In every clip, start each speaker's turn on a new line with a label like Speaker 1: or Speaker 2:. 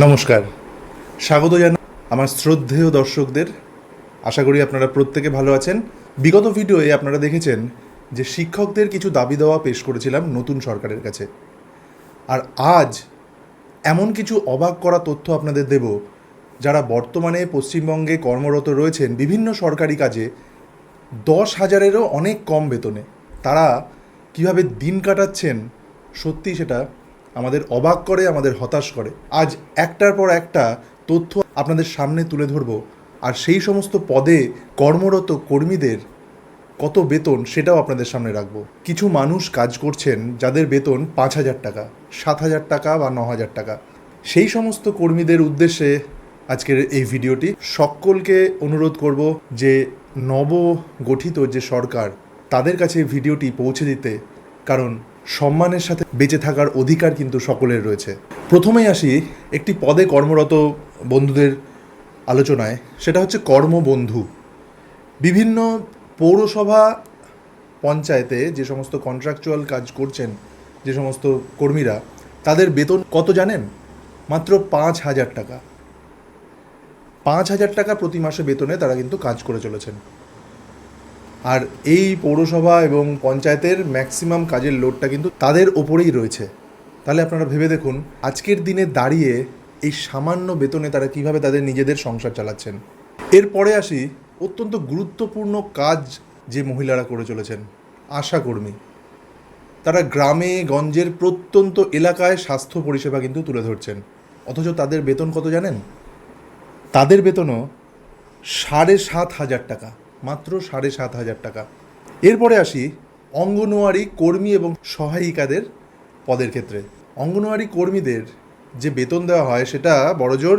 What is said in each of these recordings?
Speaker 1: নমস্কার, স্বাগত জানাই আমার শ্রদ্ধেয় দর্শকদের। আশা করি আপনারা প্রত্যেকে ভালো আছেন। বিগত ভিডিওয়ে আপনারা দেখেছেন যে শিক্ষকদের কিছু দাবি দেওয়া পেশ করেছিলাম নতুন সরকারের কাছে। আর আজ এমন কিছু অবাক করা তথ্য আপনাদের দেব, যারা বর্তমানে পশ্চিমবঙ্গে কর্মরত রয়েছেন বিভিন্ন সরকারি কাজে 10,000-এরও অনেক কম বেতনে। তারা কিভাবে দিন কাটাচ্ছেন, সত্যি সেটা আমাদের অবাক করে, আমাদের হতাশ করে। আজ একটার পর একটা তথ্য আপনাদের সামনে তুলে ধরব, আর সেই সমস্ত পদে কর্মরত কর্মীদের কত বেতন সেটাও আপনাদের সামনে রাখব। কিছু মানুষ কাজ করছেন যাদের বেতন 5,000 টাকা, 7,000 টাকা বা 9,000 টাকা। সেই সমস্ত কর্মীদের উদ্দেশ্যে আজকের এই ভিডিওটি। সকলকে অনুরোধ করব যে নবগঠিত যে সরকার, তাদের কাছে ভিডিওটি পৌঁছে দিতে, কারণ সম্মানের সাথে বেঁচে থাকার অধিকার কিন্তু সকলের রয়েছে। প্রথমেই আসি একটি পদে কর্মরত বন্ধুদের আলোচনায়, সেটা হচ্ছে কর্মবন্ধু। বিভিন্ন পৌরসভা, পঞ্চায়েতে যে সমস্ত কন্ট্রাকচুয়াল কাজ করছেন যে সমস্ত কর্মীরা, তাদের বেতন কত জানেন? মাত্র 5,000 টাকা। 5,000 টাকা প্রতি মাসে বেতনে তারা কিন্তু কাজ করে চলেছেন। আর এই পৌরসভা এবং পঞ্চায়েতের ম্যাক্সিমাম কাজের লোডটা কিন্তু তাদের ওপরেই রয়েছে। তাহলে আপনারা ভেবে দেখুন, আজকের দিনে দাঁড়িয়ে এই সামান্য বেতনে তারা কিভাবে তাদের নিজেদের সংসার চালাচ্ছেন। এরপরে আসি অত্যন্ত গুরুত্বপূর্ণ কাজ যে মহিলারা করে চলেছেন, আশাকর্মী। তারা গ্রামে গঞ্জের প্রত্যন্ত এলাকায় স্বাস্থ্য পরিষেবা কিন্তু তুলে ধরছেন, অথচ তাদের বেতন কত জানেন? তাদের বেতনও 7,500 টাকা, মাত্র 7,500 টাকা। এরপরে আসি অঙ্গনওয়াড়ি কর্মী এবং সহায়িকাদের পদের ক্ষেত্রে। অঙ্গনওয়াড়ি কর্মীদের যে বেতন দেওয়া হয় সেটা বড়জোর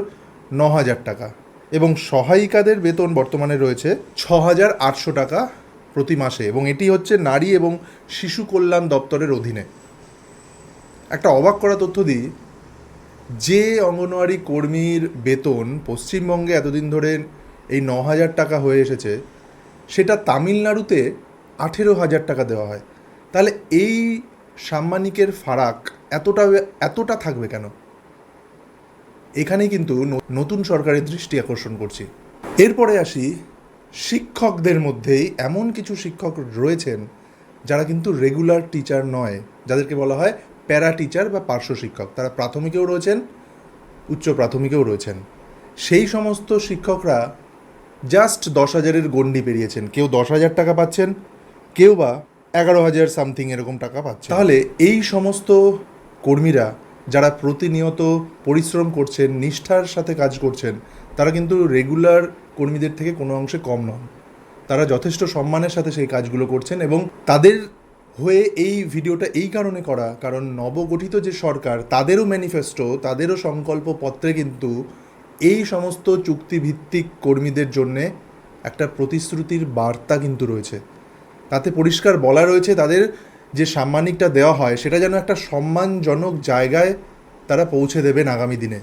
Speaker 1: 9,000 টাকা, এবং সহায়িকাদের বেতন বর্তমানে রয়েছে 6,800 টাকা প্রতি মাসে, এবং এটি হচ্ছে নারী এবং শিশু কল্যাণ দপ্তরের অধীনে। একটা অবাক করা তথ্য দিই, যে অঙ্গনওয়াড়ি কর্মীর বেতন পশ্চিমবঙ্গে এতদিন ধরে এই 9,000 টাকা হয়ে এসেছে, সেটা তামিলনাড়ুতে 18,000 টাকা দেওয়া হয়। তাহলে এই সাম্মানিকের ফারাক এতটা থাকবে কেন? এখানেই কিন্তু নতুন সরকারের দৃষ্টি আকর্ষণ করছি। এরপরে আসি শিক্ষকদের মধ্যেই এমন কিছু শিক্ষক রয়েছেন যারা কিন্তু রেগুলার টিচার নয়, যাদেরকে বলা হয় প্যারা টিচার বা পার্শ্ব শিক্ষক। তারা প্রাথমিকেও রয়েছেন, উচ্চ প্রাথমিকেও রয়েছেন। সেই সমস্ত শিক্ষকরা জাস্ট 10,000-এর গণ্ডি পেরিয়েছেন। কেউ 10,000 টাকা পাচ্ছেন, কেউ বা 11,000 সামথিং এরকম টাকা পাচ্ছেন। তাহলে এই সমস্ত কর্মীরা যারা প্রতিনিয়ত পরিশ্রম করছেন, নিষ্ঠার সাথে কাজ করছেন, তারা কিন্তু রেগুলার কর্মীদের থেকে কোনো অংশে কম নন। তারা যথেষ্ট সম্মানের সাথে সেই কাজগুলো করছেন, এবং তাদের হয়ে এই ভিডিওটা এই কারণে করা, কারণ নবগঠিত যে সরকার, তাদেরও ম্যানিফেস্টো, তাদেরও সংকল্পপত্রে কিন্তু এই সমস্ত চুক্তিভিত্তিক কর্মীদের জন্যে একটা প্রতিশ্রুতির বার্তা কিন্তু রয়েছে। তাতে পরিষ্কার বলা রয়েছে তাদের যে সাম্মানিকটা দেওয়া হয় সেটা যেন একটা সম্মানজনক জায়গায় তারা পৌঁছে দেবেন আগামী দিনে।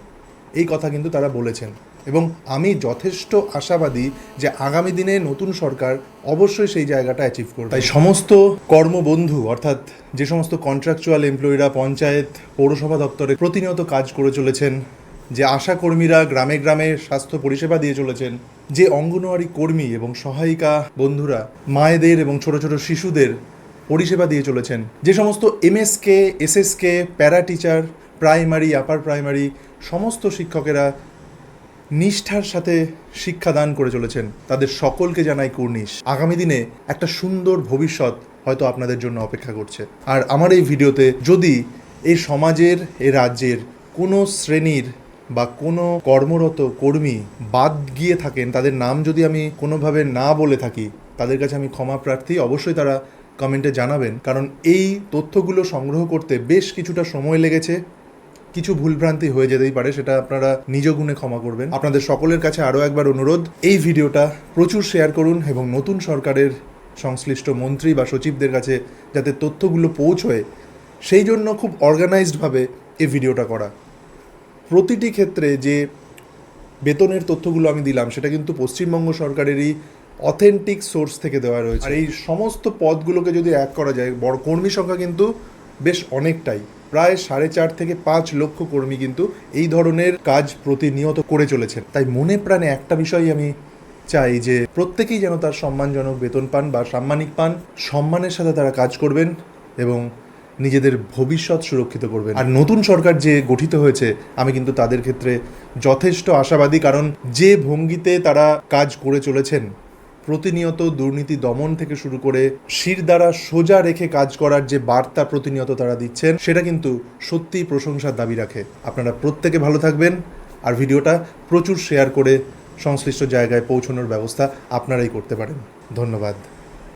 Speaker 1: এই কথা কিন্তু তারা বলেছেন, এবং আমি যথেষ্ট আশাবাদী যে আগামী দিনে নতুন সরকার অবশ্যই সেই জায়গাটা অ্যাচিভ করবে। তাই সমস্ত কর্মবন্ধু, অর্থাৎ যে সমস্ত কন্ট্রাকচুয়াল এমপ্লয়িরা পঞ্চায়েত, পৌরসভা দপ্তরে প্রতিনিয়ত কাজ করে চলেছেন, যে আশাকর্মীরা গ্রামে গ্রামে স্বাস্থ্য পরিষেবা দিয়ে চলেছেন, যে অঙ্গনওয়াড়ি কর্মী এবং সহায়িকা বন্ধুরা মায়েদের এবং ছোট ছোট শিশুদের পরিষেবা দিয়ে চলেছেন, যে সমস্ত MSK, SSK, para teacher, primary, upper primary সমস্ত শিক্ষকেরা নিষ্ঠার সাথে শিক্ষাদান করে চলেছেন, তাদের সকলকে জানাই কুর্নিশ। আগামী দিনে একটা সুন্দর ভবিষ্যৎ হয়তো আপনাদের জন্য অপেক্ষা করছে। আর আমার এই ভিডিওতে যদি এই সমাজের, এই রাজ্যের কোনো শ্রেণীর বা কোনো কর্মরত কর্মী বাদ গিয়ে থাকেন, তাদের নাম যদি আমি কোনোভাবে না বলে থাকি, তাদের কাছে আমি ক্ষমা প্রার্থী। অবশ্যই তারা কমেন্টে জানাবেন, কারণ এই তথ্যগুলো সংগ্রহ করতে বেশ কিছুটা সময় লেগেছে। কিছু ভুলভ্রান্তি হয়ে যেতেই পারে, সেটা আপনারা নিজ গুণে ক্ষমা করবেন। আপনাদের সকলের কাছে আরও একবার অনুরোধ, এই ভিডিওটা প্রচুর শেয়ার করুন, এবং নতুন সরকারের সংশ্লিষ্ট মন্ত্রী বা সচিবদের কাছে যাতে তথ্যগুলো পৌঁছয়, সেই জন্য খুব অর্গানাইজডভাবে এই ভিডিওটা করা। প্রতিটি ক্ষেত্রে যে বেতনের তথ্যগুলো আমি দিলাম সেটা কিন্তু পশ্চিমবঙ্গ সরকারেরই অথেন্টিক সোর্স থেকে দেওয়া রয়েছে। আর এই সমস্ত পদগুলোকে যদি এক করা যায়, বড় কর্মী সংখ্যা কিন্তু বেশ অনেকটাই। প্রায় 4.5 থেকে 5 লক্ষ কর্মী কিন্তু এই ধরনের কাজ প্রতিনিয়ত করে চলেছেন। তাই মনে প্রাণে একটা বিষয় আমি চাই যে প্রত্যেকেই যেন তার সম্মানজনক বেতন পান বা সাম্মানিক পান, সম্মানের সাথে তারা কাজ করবেন এবং নিজেদের ভবিষ্যৎ সুরক্ষিত করবেন। আর নতুন সরকার যে গঠিত হয়েছে আমি কিন্তু তাদের ক্ষেত্রে যথেষ্ট আশাবাদী, কারণ যে ভঙ্গিতে তারা কাজ করে চলেছেন, প্রতিনিয়ত দুর্নীতি দমন থেকে শুরু করে শিরদাঁড়া সোজা রেখে কাজ করার যে বার্তা প্রতিনিয়ত তারা দিচ্ছেন, সেটা কিন্তু সত্যিই প্রশংসার দাবি রাখে। আপনারা প্রত্যেকে ভালো থাকবেন আর ভিডিওটা প্রচুর শেয়ার করে সংশ্লিষ্ট জায়গায় পৌঁছানোর ব্যবস্থা আপনারাই করতে পারেন। ধন্যবাদ।